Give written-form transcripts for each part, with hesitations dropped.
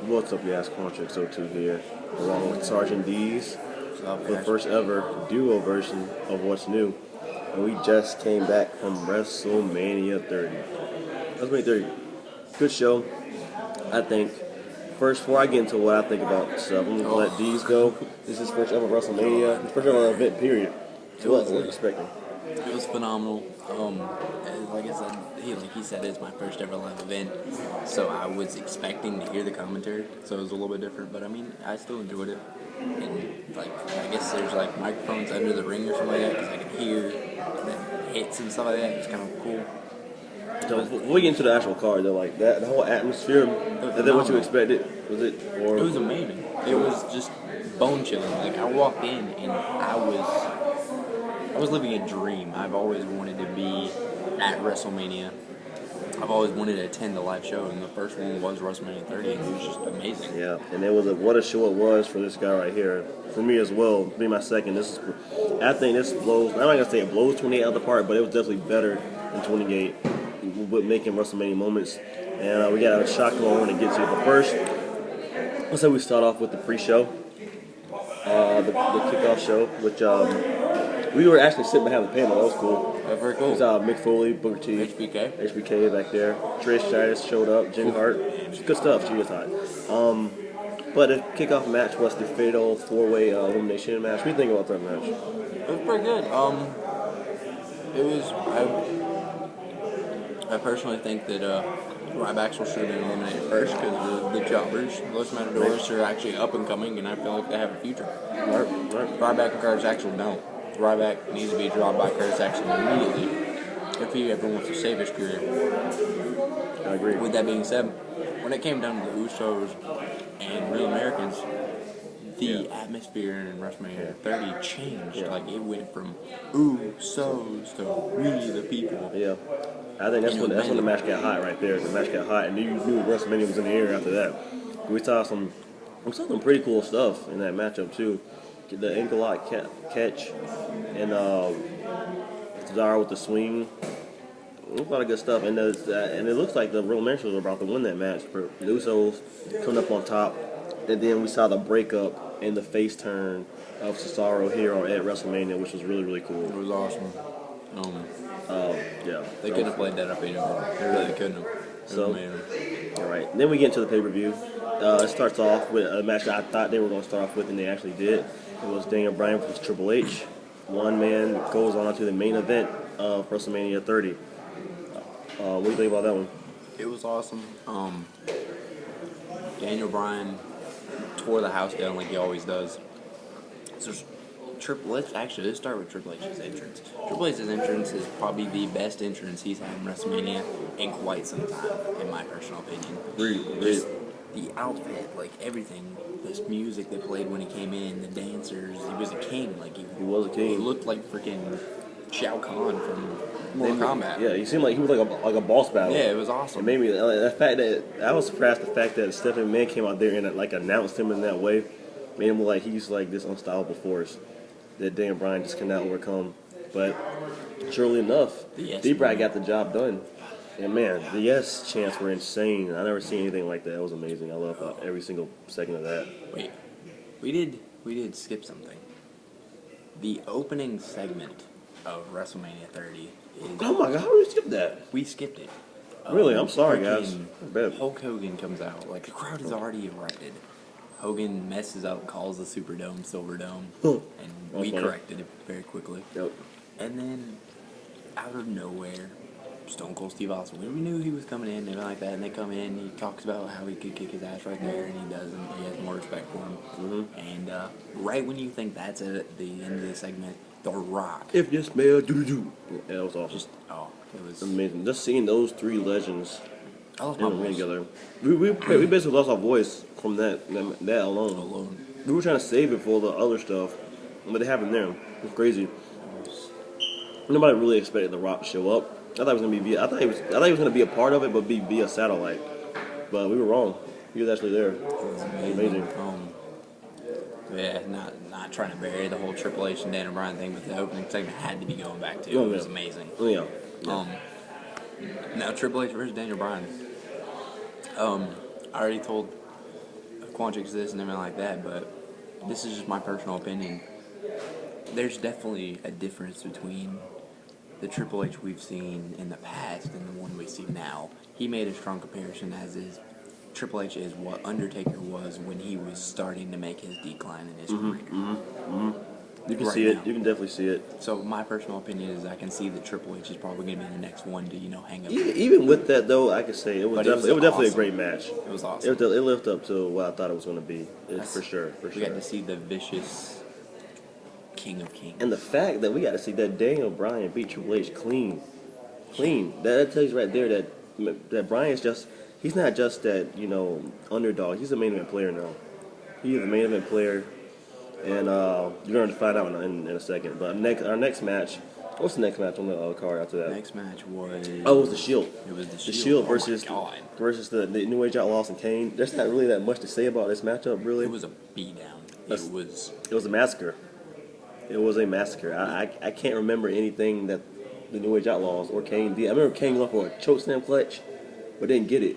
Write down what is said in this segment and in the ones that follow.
What's up, Yas Contract 02 here, along with Sergeant D's for the first ever duo version of What's New. And we just came back from Wrestlemania 30. Wrestlemania 30, good show, I think. First, before I get into what I think about the stuff, I'm going to let D's go. This is his first ever WrestleMania, his first ever event, period. So what are you expecting? It was phenomenal. Like I said, he said it's my first ever live event, so I was expecting to hear the commentary, so it was a little bit different. But I mean, I still enjoyed it, and like I guess there's like microphones under the ring or something like that because I could hear the hits and stuff like that. It was kind of cool. So before we get into the actual card, though, like that, the whole atmosphere, is that what you expected? Was it? Or? It was amazing. It was just bone chilling. Like I walked in and I was living a dream. I've always wanted to be at WrestleMania. I've always wanted to attend a live show, and the first one was WrestleMania 30, and it was just amazing. Yeah, and it was what a show it was for this guy right here. For me as well, be my second. I think this blows. I'm not gonna say it blows 28 out of the park, but it was definitely better than 28 with making WrestleMania moments. And we got a shocking one to get to. But first, let's say we start off with the pre-show, the kickoff show, which we were actually sitting behind the panel. That was cool. That's very cool. It was Mick Foley, Booker T, HBK back there. Trish Stratus showed up. Jimmy Hart. Good stuff. She was hot. But the kickoff match was the fatal four-way elimination match. What do you think about that match? It was pretty good. I personally think that Ryback should have been eliminated first because the jobbers, Los Matadors, are actually up and coming, and I feel like they have a future. Right. Ryback and Curtis Axel don't. Ryback needs to be dropped by Curtis Axel immediately if he ever wants to save his career. I agree. With that being said, when it came down to the Usos and Real Americans, the atmosphere in WrestleMania 30 changed. Yeah. Like it went from Usos to We the People. Yeah. I think that's when the match got hot right there. The match got hot, and you knew WrestleMania was in the air after that. We saw some pretty cool stuff in that matchup too. The ankle lock catch, and Cesaro with the swing. A lot of good stuff, and it looks like the Real Americans are about to win that match. The Usos coming up on top, and then we saw the breakup and the face turn of Cesaro here at WrestleMania, which was really, really cool. It was awesome. Yeah. They couldn't have played that up anymore. They really couldn't have. So, all right. Then we get into the pay-per-view. It starts off with a match that I thought they were going to start off with, and they actually did. It was Daniel Bryan versus Triple H. One man goes on to the main event of WrestleMania 30. What do you think about that one? It was awesome. Daniel Bryan tore the house down like he always does. So Triple H, actually, let's start with Triple H's entrance. Triple H's entrance is probably the best entrance he's had in WrestleMania in quite some time, in my personal opinion. Really? The outfit, like everything, this music that played when he came in, the dancers, he was a king. Like he was a king. He looked like freaking Shao Kahn from Mortal Kombat. Yeah, he seemed like he was like a boss battle. Yeah, it was awesome. It made me the fact that I was surprised the fact that Stephanie McMahon came out there and like announced him in that way, made him look like he's like this unstoppable force that Daniel Bryan just cannot overcome. But surely enough, D-Brad got the job done. And man, the yes chants were insane. I never seen anything like that. It was amazing. I love every single second of that. Wait, we did skip something. The opening segment of WrestleMania 30 is... Oh my God, how did we skip that? We skipped it. Really? I'm sorry, guys. Hulk Hogan comes out. Like, the crowd is already erupted. Hogan messes up, calls the Superdome Silverdome, and we corrected it very quickly. Yep. And then, out of nowhere, Stone Cold Steve Austin. We knew he was coming in and everything like that, and they come in, he talks about how he could kick his ass right there, and he does, and he has more respect for him. Mm-hmm. And right when you think that's at the end of the segment, The Rock. If you smell doo-doo-doo. Yeah, that was awesome. It was amazing. Just seeing those three legends in the ring together. We basically lost our voice from that alone. We were trying to save it for all the other stuff, but it happened there. It was crazy. Nobody really expected The Rock to show up. I thought he was gonna be a part of it, but be via satellite. But we were wrong. He was actually there. Amazing. Yeah, not trying to bury the whole Triple H and Daniel Bryan thing, but the opening segment had to be going back to. It was amazing. Yeah. Now Triple H versus Daniel Bryan. I already told Quantrix this and everything like that, but this is just my personal opinion. There's definitely a difference between the Triple H we've seen in the past and the one we see now. He made a strong comparison, as is Triple H is what Undertaker was when he was starting to make his decline in his career. You can see it. You can definitely see it. So my personal opinion is I can see that Triple H is probably going to be the next one to hang up. Even with that though, I could say it was definitely a great match. It was awesome. It lived up to what I thought it was going to be. For sure. We got to see the vicious King of Kings. And the fact that we got to see that Daniel Bryan beat Triple H clean. That tells you right there that Bryan's he's not just that underdog. He's a main event player now. He is a main event player. And you're going to find out in a second. But our next match, what's the next match on the card after that? The next match was... Oh, it was the Shield. It was the Shield. The Shield versus the New Age Outlaws and Kane. There's not really that much to say about this matchup, really. It was a beatdown. It was a massacre. It was a massacre. I can't remember anything that the New Age Outlaws or Kane did. I remember Kane going for a chokeslam clutch, but didn't get it.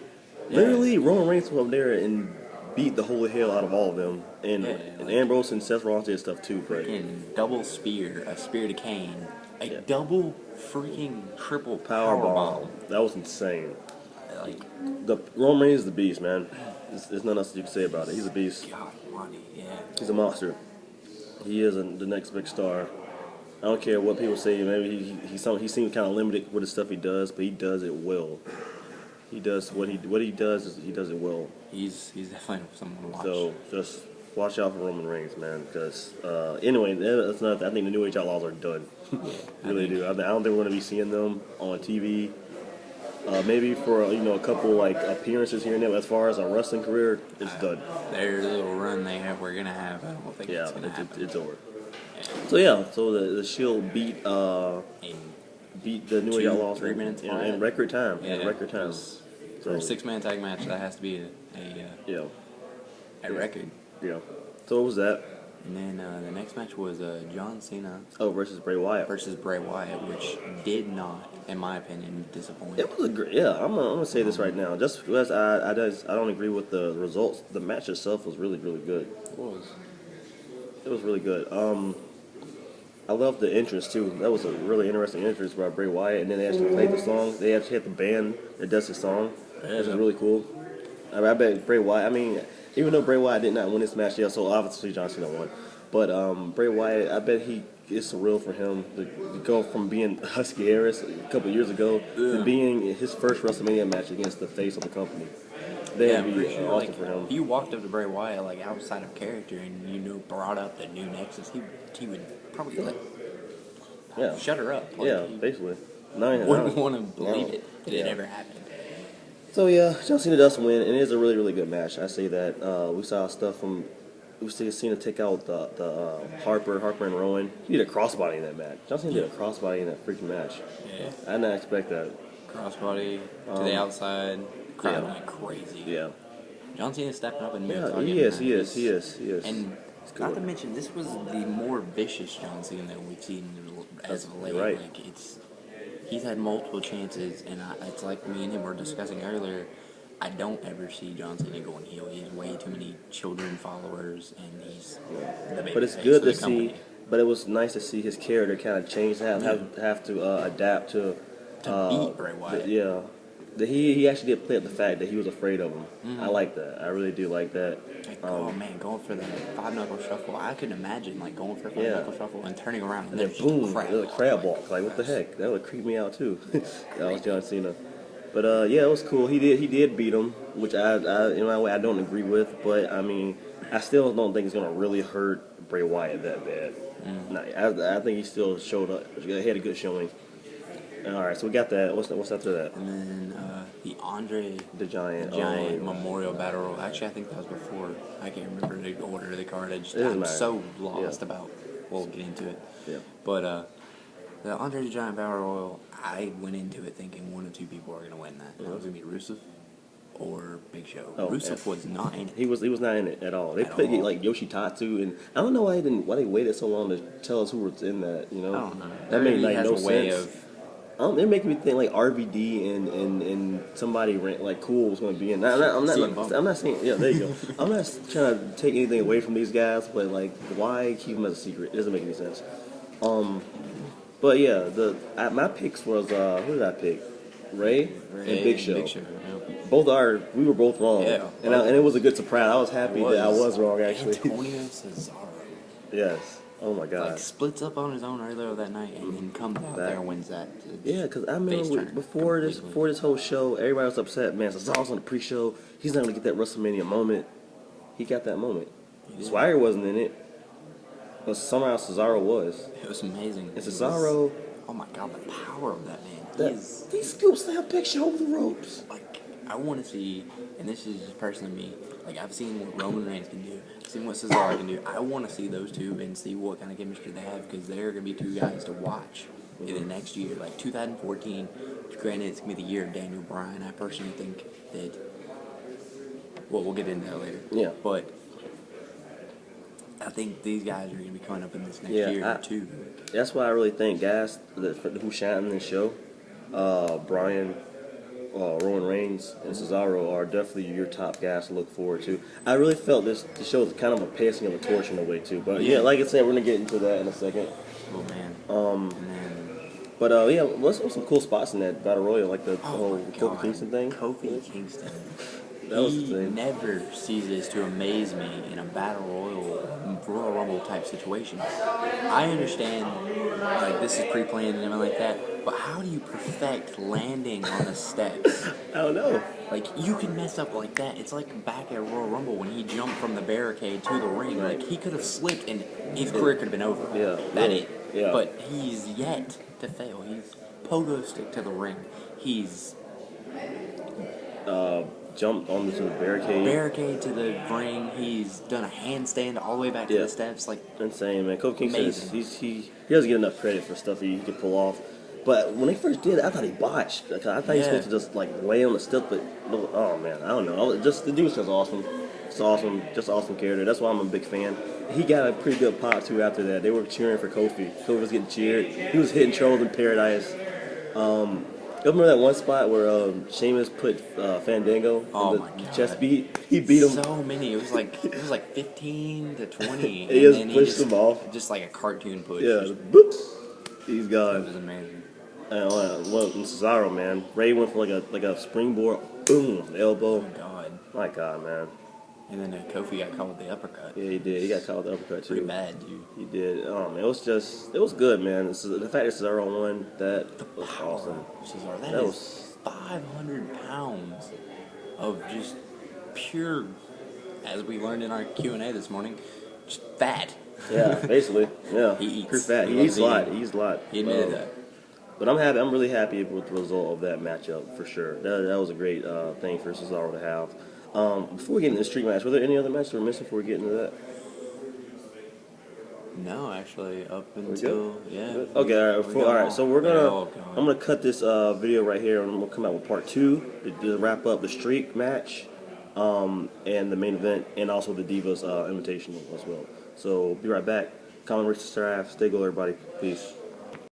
Yeah. Literally, Roman Reigns went up there and beat the holy hell out of all of them. And Ambrose and Seth Rollins did stuff too. Freaking double spear, a spear to Kane, double freaking triple power bomb. That was insane. The Roman Reigns is the beast, man. There's nothing else you can say about it. He's a beast. God, money, yeah. He's a monster. He is the next big star. I don't care what people say. Maybe he seems kind of limited with the stuff he does, but he does it well. He does what he does. He does it well. He's definitely someone to watch. So just watch out for Roman Reigns, man. Because anyway, that's not. I think the New Age Outlaws are done. Really do. I don't think we're going to be seeing them on TV. Maybe for a couple appearances here and there. But as far as a wrestling career, it's done. Their little run we're gonna have. I don't think it's gonna happen. It's over. Yeah. So the Shield beat the New Age Outlaws 3 minutes in record time. Yeah, in record time. For a 6-man tag match, that has to be a record. Yeah. So what was that? And then the next match was John Cena. Versus Bray Wyatt. Which did not, in my opinion, disappoint. It was a great. Yeah, I'm gonna say this right now. Just because I don't agree with the results. The match itself was really, really good. It was really good. I love the entrance too. That was a really interesting entrance by Bray Wyatt, and then they actually played the song. They actually had the band that does the song, which is really cool. I bet Bray Wyatt. I mean, even though Bray Wyatt did not win this match, so obviously John Cena won. But Bray Wyatt, I bet it's surreal for him to go from being Husky Harris a couple of years ago to being his first WrestleMania match against the face of the company. That'd be awesome for him. If you walked up to Bray Wyatt outside of character and brought up the new Nexus, he would probably shut her up. Basically. Wouldn't want to believe that it ever happened. So John Cena does win, and it is a really, really good match. I say that. We saw stuff from. We see Cena take out the Harper and Rowan. He did a crossbody in that match. John Cena did a crossbody in that freaking match. Yeah. I did not expect that. Crossbody to the outside. Crowd went crazy. Yeah. John Cena's stepping up in the middle. He is. And not to mention, this was the more vicious John Cena that we've seen as of late. Right. He's had multiple chances, and it's like me and him were discussing earlier. I don't ever see John Cena going heel. He has way too many children followers, and he's the baby. But it's good to see. But it was nice to see his character kind of change, have to adapt to beat Bray Wyatt. He actually did play up the fact that he was afraid of him. I like that. I really do like that. Going for the 5-knuckle shuffle. I couldn't imagine going for a 5-knuckle shuffle and turning around and then boom, there's a crab walk. What the heck? That would creep me out too. That was John Cena. But it was cool. He did beat him, which I in my way I don't agree with. But I mean, I still don't think it's gonna really hurt Bray Wyatt that bad. I think he still showed up. He had a good showing. All right, so we got that. What's after that? And then the Andre the Giant Memorial Battle Royal. Actually, I think that was before. I can't remember the order of the card. I'm so lost about. We'll get into it. Yeah. But the Andre the Giant Battle Royal, I went into it thinking one of two people are going to win that. That was going to be Rusev or Big Show. Rusev was not in it. He was not in it at all. They put Yoshitatsu, and I don't know why they waited so long to tell us who was in that. I don't know. That made no sense. they're making me think like RVD and somebody like cool was going to be in. I'm not saying yeah. There you go. I'm not trying to take anything away from these guys, but like why keep them as a secret? It doesn't make any sense. But yeah, my picks was who did I pick? Ray and Big Show. Yeah. We were both wrong. Yeah, and it was a good surprise. I was happy that I was wrong actually. Antonio Cesaro. Yes. Oh my God. Like splits up on his own earlier that night and then comes out there and wins that. Yeah, because I remember before this whole show, everybody was upset. Man, Cesaro's on the pre-show. He's not gonna get that WrestleMania moment. He got that moment. Swagger wasn't in it, but somehow Cesaro was. It was amazing. And Cesaro. Oh my God, the power of that man. He scoops that Big Show over the ropes. Like I want to see, and this is just personally me. Like I've seen what Roman Reigns can do. I've seen what Cesaro can do. I want to see those two and see what kind of chemistry they have because they're gonna be two guys to watch in the next year. Like 2014. Granted, it's gonna be the year of Daniel Bryan. I personally think that. Well, we'll get into that later. Yeah. But I think these guys are going to be coming up in this next year too. That's why I really think guys who shine in this show, Bryan, Roman Reigns, and Cesaro are definitely your top guys to look forward to. I really felt the show was kind of a passing of the torch in a way too. But yeah, like I said, we're going to get into that in a second. Oh man. But yeah, what's some cool spots in that Battle Royal, like the whole Kofi Kingston thing? Kofi Kingston. He never ceases to amaze me in a Battle Royal Rumble type situation. I understand, like, this is pre-planned and everything like that, but how do you perfect landing on the steps? I don't know. Like, you can mess up like that. It's like back at Royal Rumble when he jumped from the barricade to the ring. Right. Like, he could have slipped and his career could have been over. Yeah. That it. Yeah. But he's yet to fail. He's pogo stick to the ring. He's jumped onto the barricade to the ring. He's done a handstand all the way back to the steps. Like insane, man. Kofi Kingston, he doesn't get enough credit for stuff he can pull off. But when they first did it, I thought he botched. I thought he was supposed to just like lay on the step, but oh man, I don't know. The dude's just awesome. It's awesome, just awesome character. That's why I'm a big fan. He got a pretty good pop too after that. They were cheering for Kofi. Kofi was getting cheered. He was hitting Trolls in Paradise. You remember that one spot where Sheamus put Fandango in the chest beat? He beat him. So many. It was like 15 to 20. And he pushed him off. Just like a cartoon push. Yeah. Boop. He's gone. It was amazing. And Cesaro, man. Ray went for like a springboard. Boom. Elbow. Oh God. My God, man. And then Kofi got caught with the uppercut. Yeah, he did. He got caught with the uppercut too. Pretty bad, dude. He did. Oh man, it was good, man. The fact that Cesaro won, that was awesome. Cesaro, that was 500 pounds of just pure, as we learned in our Q&A this morning, just fat. Yeah, basically. Yeah. He eats. Pure fat. He eats a lot. He eats a lot. He admitted that. But I'm happy. I'm really happy with the result of that matchup for sure. That was a great thing for Cesaro to have. Before we get into the street match, were there any other matches we're missing before we get into that? No, actually, up until Okay, all right. So I'm gonna cut this video right here, and we'll come out with part 2 to wrap up the streak match, and the main event, and also the Divas Invitational as well. So be right back. Comment, rate, subscribe, stay gold, everybody. Peace.